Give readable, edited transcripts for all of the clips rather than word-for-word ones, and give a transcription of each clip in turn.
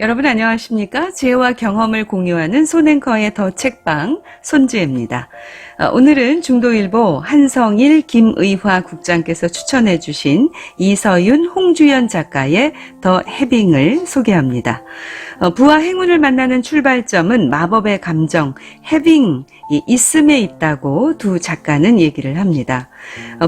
여러분 안녕하십니까? 지혜와 경험을 공유하는 손앵커의 더 책방 손지혜입니다. 오늘은 중도일보 한성일 김의화 국장께서 추천해 주신 이서윤 홍주연 작가의 더 해빙을 소개합니다. 부와 행운을 만나는 출발점은 마법의 감정 해빙이 있음에 있다고 두 작가는 얘기를 합니다.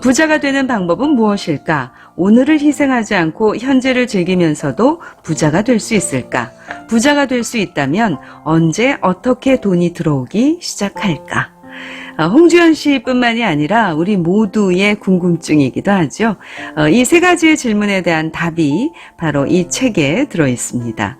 부자가 되는 방법은 무엇일까? 오늘을 희생하지 않고 현재를 즐기면서도 부자가 될 수 있을까? 부자가 될 수 있다면 언제 어떻게 돈이 들어오기 시작할까? 홍주연 씨뿐만이 아니라 우리 모두의 궁금증이기도 하죠. 이 세 가지의 질문에 대한 답이 바로 이 책에 들어있습니다.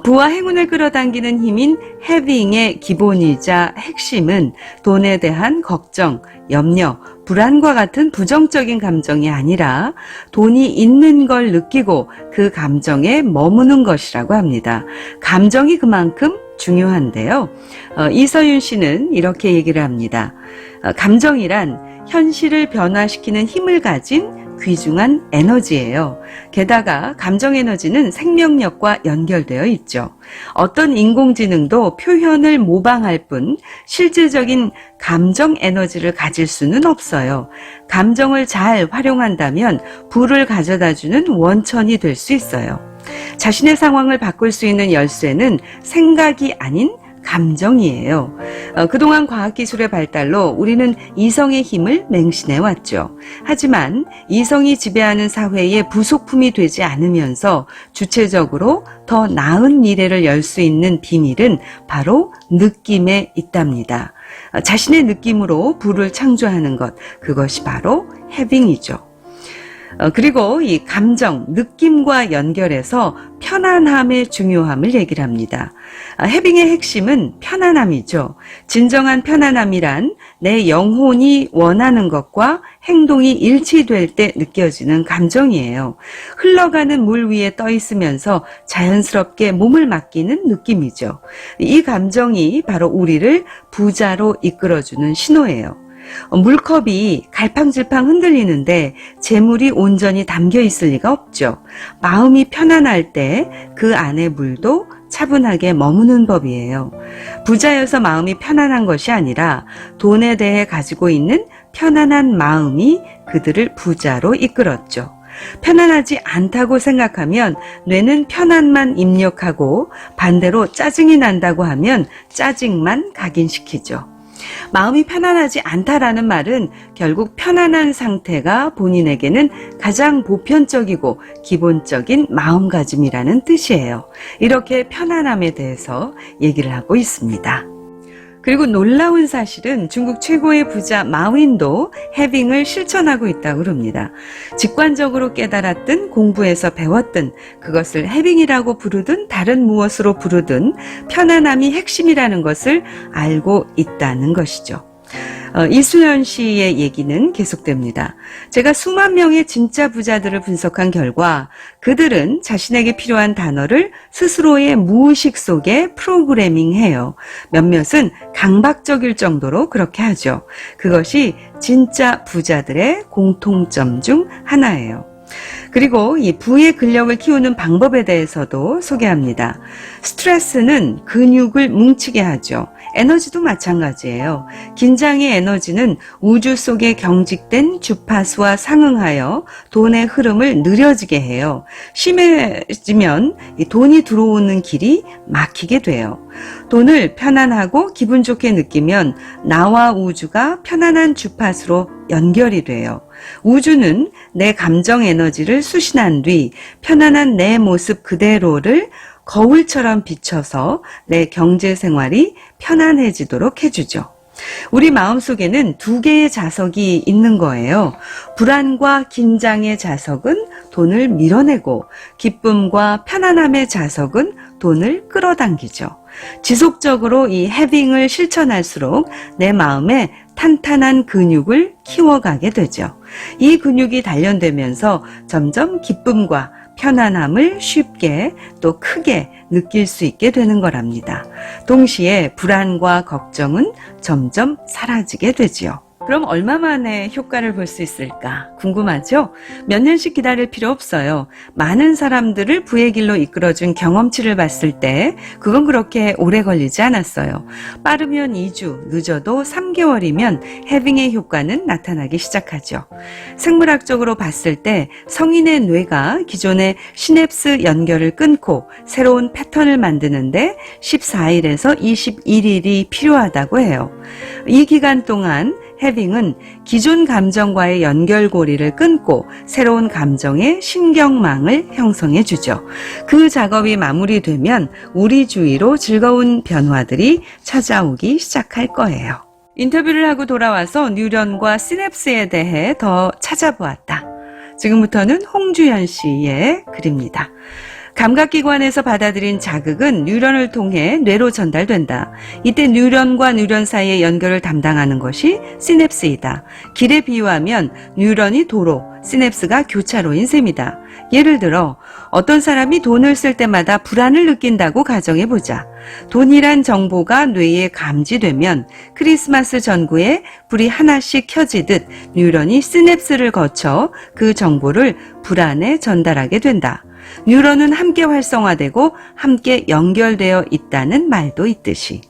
부와 행운을 끌어당기는 힘인 해빙의 기본이자 핵심은 돈에 대한 걱정, 염려, 불안과 같은 부정적인 감정이 아니라 돈이 있는 걸 느끼고 그 감정에 머무는 것이라고 합니다. 감정이 그만큼 중요한데요. 이서윤 씨는 이렇게 얘기를 합니다. 감정이란 현실을 변화시키는 힘을 가진 귀중한 에너지예요. 게다가 감정 에너지는 생명력과 연결되어 있죠. 어떤 인공지능도 표현을 모방할 뿐 실질적인 감정 에너지를 가질 수는 없어요. 감정을 잘 활용한다면 부를 가져다주는 원천이 될 수 있어요. 자신의 상황을 바꿀 수 있는 열쇠는 생각이 아닌 감정이에요. 그동안 과학기술의 발달로 우리는 이성의 힘을 맹신해왔죠. 하지만 이성이 지배하는 사회의 부속품이 되지 않으면서 주체적으로 더 나은 미래를 열 수 있는 비밀은 바로 느낌에 있답니다. 자신의 느낌으로 부를 창조하는 것, 그것이 바로 해빙이죠. 그리고 이 감정, 느낌과 연결해서 편안함의 중요함을 얘기를 합니다. 해빙의 핵심은 편안함이죠. 진정한 편안함이란 내 영혼이 원하는 것과 행동이 일치될 때 느껴지는 감정이에요. 흘러가는 물 위에 떠 있으면서 자연스럽게 몸을 맡기는 느낌이죠. 이 감정이 바로 우리를 부자로 이끌어주는 신호예요. 물컵이 갈팡질팡 흔들리는데 재물이 온전히 담겨 있을 리가 없죠. 마음이 편안할 때 그 안에 물도 차분하게 머무는 법이에요. 부자여서 마음이 편안한 것이 아니라 돈에 대해 가지고 있는 편안한 마음이 그들을 부자로 이끌었죠. 편안하지 않다고 생각하면 뇌는 편안만 입력하고 반대로 짜증이 난다고 하면 짜증만 각인시키죠. 마음이 편안하지 않다라는 말은 결국 편안한 상태가 본인에게는 가장 보편적이고 기본적인 마음가짐이라는 뜻이에요. 이렇게 편안함에 대해서 얘기를 하고 있습니다. 그리고 놀라운 사실은 중국 최고의 부자 마윈도 해빙을 실천하고 있다고 합니다. 직관적으로 깨달았든 공부해서 배웠든 그것을 해빙이라고 부르든 다른 무엇으로 부르든 편안함이 핵심이라는 것을 알고 있다는 것이죠. 이수연 씨의 얘기는 계속됩니다. 제가 수만 명의 진짜 부자들을 분석한 결과 그들은 자신에게 필요한 단어를 스스로의 무의식 속에 프로그래밍해요. 몇몇은 강박적일 정도로 그렇게 하죠. 그것이 진짜 부자들의 공통점 중 하나예요. 그리고 이 부의 근력을 키우는 방법에 대해서도 소개합니다. 스트레스는 근육을 뭉치게 하죠. 에너지도 마찬가지예요. 긴장의 에너지는 우주 속에 경직된 주파수와 상응하여 돈의 흐름을 느려지게 해요. 심해지면 돈이 들어오는 길이 막히게 돼요. 돈을 편안하고 기분 좋게 느끼면 나와 우주가 편안한 주파수로 연결이 돼요. 우주는 내 감정 에너지를 수신한 뒤 편안한 내 모습 그대로를 거울처럼 비춰서 내 경제 생활이 편안해지도록 해주죠. 우리 마음속에는 두 개의 자석이 있는 거예요. 불안과 긴장의 자석은 돈을 밀어내고 기쁨과 편안함의 자석은 돈을 끌어당기죠. 지속적으로 이 해빙을 실천할수록 내 마음에 탄탄한 근육을 키워가게 되죠. 이 근육이 단련되면서 점점 기쁨과 편안함을 쉽게 또 크게 느낄 수 있게 되는 거랍니다. 동시에 불안과 걱정은 점점 사라지게 되지요. 그럼 얼마 만에 효과를 볼 수 있을까 궁금하죠? 몇 년씩 기다릴 필요 없어요. 많은 사람들을 부의 길로 이끌어준 경험치를 봤을 때 그건 그렇게 오래 걸리지 않았어요. 빠르면 2주, 늦어도 3개월이면 해빙의 효과는 나타나기 시작하죠. 생물학적으로 봤을 때 성인의 뇌가 기존의 시냅스 연결을 끊고 새로운 패턴을 만드는데 14일에서 21일이 필요하다고 해요. 이 기간 동안 해빙은 기존 감정과의 연결고리를 끊고 새로운 감정의 신경망을 형성해 주죠. 그 작업이 마무리되면 우리 주위로 즐거운 변화들이 찾아오기 시작할 거예요. 인터뷰를 하고 돌아와서 뉴런과 시냅스에 대해 더 찾아보았다. 지금부터는 홍주연 씨의 글입니다. 감각기관에서 받아들인 자극은 뉴런을 통해 뇌로 전달된다. 이때 뉴런과 뉴런 사이의 연결을 담당하는 것이 시냅스이다. 길에 비유하면 뉴런이 도로, 시냅스가 교차로인 셈이다. 예를 들어 어떤 사람이 돈을 쓸 때마다 불안을 느낀다고 가정해보자. 돈이란 정보가 뇌에 감지되면 크리스마스 전구에 불이 하나씩 켜지듯 뉴런이 시냅스를 거쳐 그 정보를 불안에 전달하게 된다. 뉴런은 함께 활성화되고 함께 연결되어 있다는 말도 있듯이.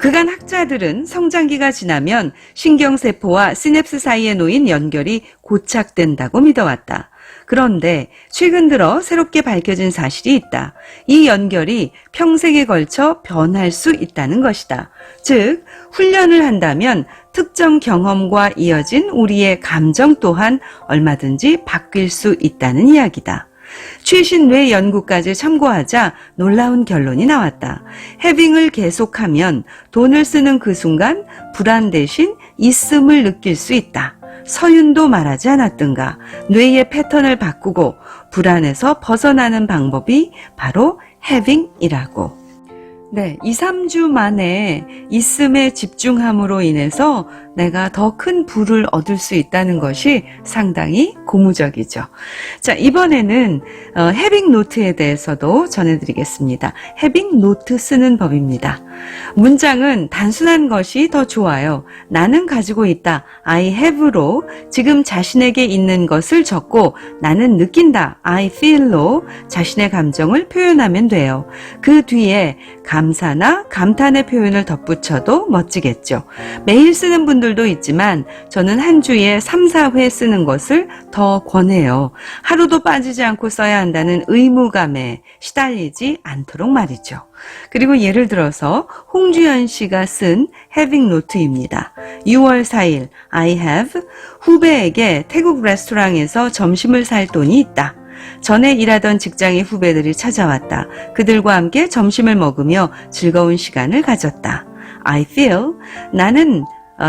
그간 학자들은 성장기가 지나면 신경세포와 시냅스 사이에 놓인 연결이 고착된다고 믿어왔다. 그런데 최근 들어 새롭게 밝혀진 사실이 있다. 이 연결이 평생에 걸쳐 변할 수 있다는 것이다. 즉, 훈련을 한다면 특정 경험과 이어진 우리의 감정 또한 얼마든지 바뀔 수 있다는 이야기다. 최신 뇌 연구까지 참고하자 놀라운 결론이 나왔다. 해빙을 계속하면 돈을 쓰는 그 순간 불안 대신 있음을 느낄 수 있다. 서윤도 말하지 않았던가. 뇌의 패턴을 바꾸고 불안에서 벗어나는 방법이 바로 해빙이라고. 네, 2, 3주 만에 있음에 집중함으로 인해서 내가 더 큰 부를 얻을 수 있다는 것이 상당히 고무적이죠. 자, 이번에는 해빙 노트에 대해서도 전해드리겠습니다. 해빙 노트 쓰는 법입니다. 문장은 단순한 것이 더 좋아요. 나는 가지고 있다. I have로 지금 자신에게 있는 것을 적고 나는 느낀다. I feel로 자신의 감정을 표현하면 돼요. 그 뒤에 감사나 감탄의 표현을 덧붙여도 멋지겠죠. 매일 쓰는 분들도 있지만 저는 한 주에 3, 4회 쓰는 것을 더 권해요. 하루도 빠지지 않고 써야 한다는 의무감에 시달리지 않도록 말이죠. 그리고 예를 들어서 홍주연 씨가 쓴 해빙 노트입니다. 6월 4일 I have 후배에게 태국 레스토랑에서 점심을 살 돈이 있다. 전에 일하던 직장의 후배들이 찾아왔다. 그들과 함께 점심을 먹으며 즐거운 시간을 가졌다. I feel 나는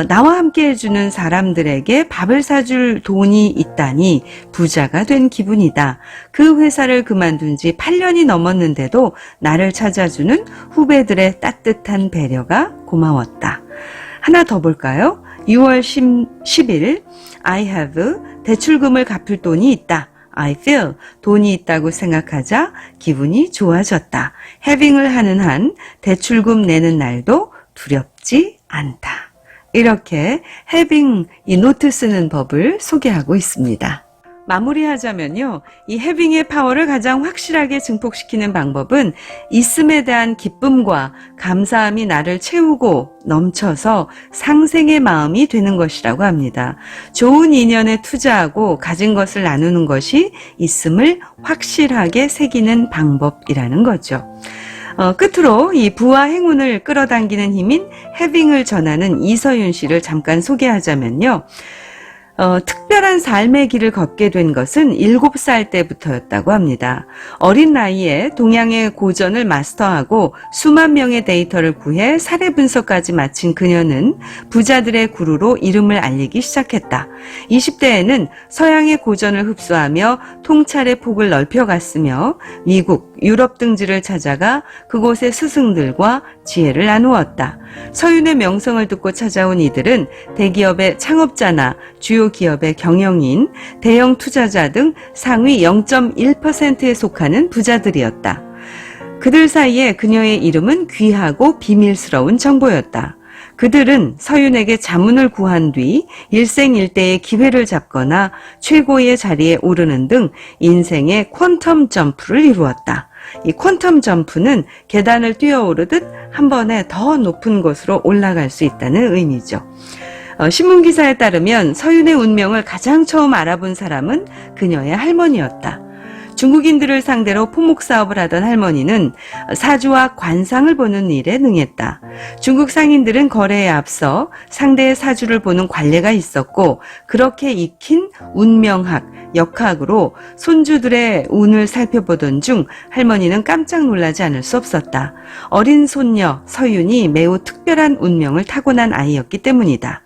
나와 함께 해주는 사람들에게 밥을 사줄 돈이 있다니 부자가 된 기분이다. 그 회사를 그만둔 지 8년이 넘었는데도 나를 찾아주는 후배들의 따뜻한 배려가 고마웠다. 하나 더 볼까요? 6월 10일 I have 대출금을 갚을 돈이 있다. I feel 돈이 있다고 생각하자 기분이 좋아졌다. 해빙을 하는 한 대출금 내는 날도 두렵지 않다. 이렇게 해빙 이 노트 쓰는 법을 소개하고 있습니다. 마무리하자면요. 이 해빙의 파워를 가장 확실하게 증폭시키는 방법은 있음에 대한 기쁨과 감사함이 나를 채우고 넘쳐서 상생의 마음이 되는 것이라고 합니다. 좋은 인연에 투자하고 가진 것을 나누는 것이 있음을 확실하게 새기는 방법이라는 거죠. 끝으로 이 부와 행운을 끌어당기는 힘인 해빙을 전하는 이서윤 씨를 잠깐 소개하자면요. 특별한 삶의 길을 걷게 된 것은 7살 때부터였다고 합니다. 어린 나이에 동양의 고전을 마스터하고 수만 명의 데이터를 구해 사례 분석까지 마친 그녀는 부자들의 구루로 이름을 알리기 시작했다. 20대에는 서양의 고전을 흡수하며 통찰의 폭을 넓혀갔으며 미국, 유럽 등지를 찾아가 그곳의 스승들과 지혜를 나누었다. 서윤의 명성을 듣고 찾아온 이들은 대기업의 창업자나 주요 기업의 경영인, 대형 투자자 등 상위 0.1%에 속하는 부자들이었다. 그들 사이에 그녀의 이름은 귀하고 비밀스러운 정보였다. 그들은 서윤에게 자문을 구한 뒤 일생일대의 기회를 잡거나 최고의 자리에 오르는 등 인생의 퀀텀 점프를 이루었다. 이 퀀텀 점프는 계단을 뛰어오르듯 한 번에 더 높은 곳으로 올라갈 수 있다는 의미죠. 신문기사에 따르면 서윤의 운명을 가장 처음 알아본 사람은 그녀의 할머니였다. 중국인들을 상대로 포목사업을 하던 할머니는 사주와 관상을 보는 일에 능했다. 중국 상인들은 거래에 앞서 상대의 사주를 보는 관례가 있었고, 그렇게 익힌 운명학, 역학으로 손주들의 운을 살펴보던 중 할머니는 깜짝 놀라지 않을 수 없었다. 어린 손녀 서윤이 매우 특별한 운명을 타고난 아이였기 때문이다.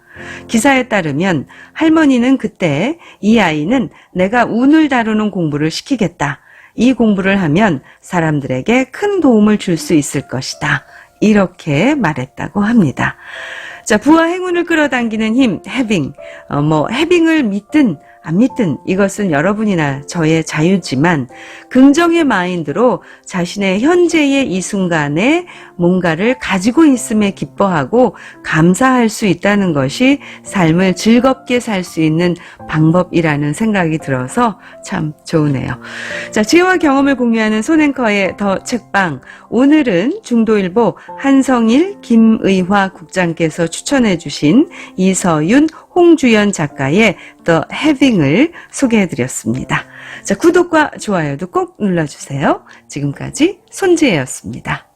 기사에 따르면 할머니는 그때 이 아이는 내가 운을 다루는 공부를 시키겠다. 이 공부를 하면 사람들에게 큰 도움을 줄 수 있을 것이다. 이렇게 말했다고 합니다. 자, 부와 행운을 끌어당기는 힘, 해빙. 해빙을 믿든 안 믿든 이것은 여러분이나 저의 자유지만 긍정의 마인드로 자신의 현재의 이 순간에 뭔가를 가지고 있음에 기뻐하고 감사할 수 있다는 것이 삶을 즐겁게 살 수 있는 방법이라는 생각이 들어서 참 좋으네요. 자, 지혜와 경험을 공유하는 손앵커의 더 책방. 오늘은 중도일보 한성일, 김의화 국장께서 추천해 주신 이서윤, 홍주연 작가의 The Having을 소개해드렸습니다. 자, 구독과 좋아요도 꼭 눌러주세요. 지금까지 손지혜였습니다.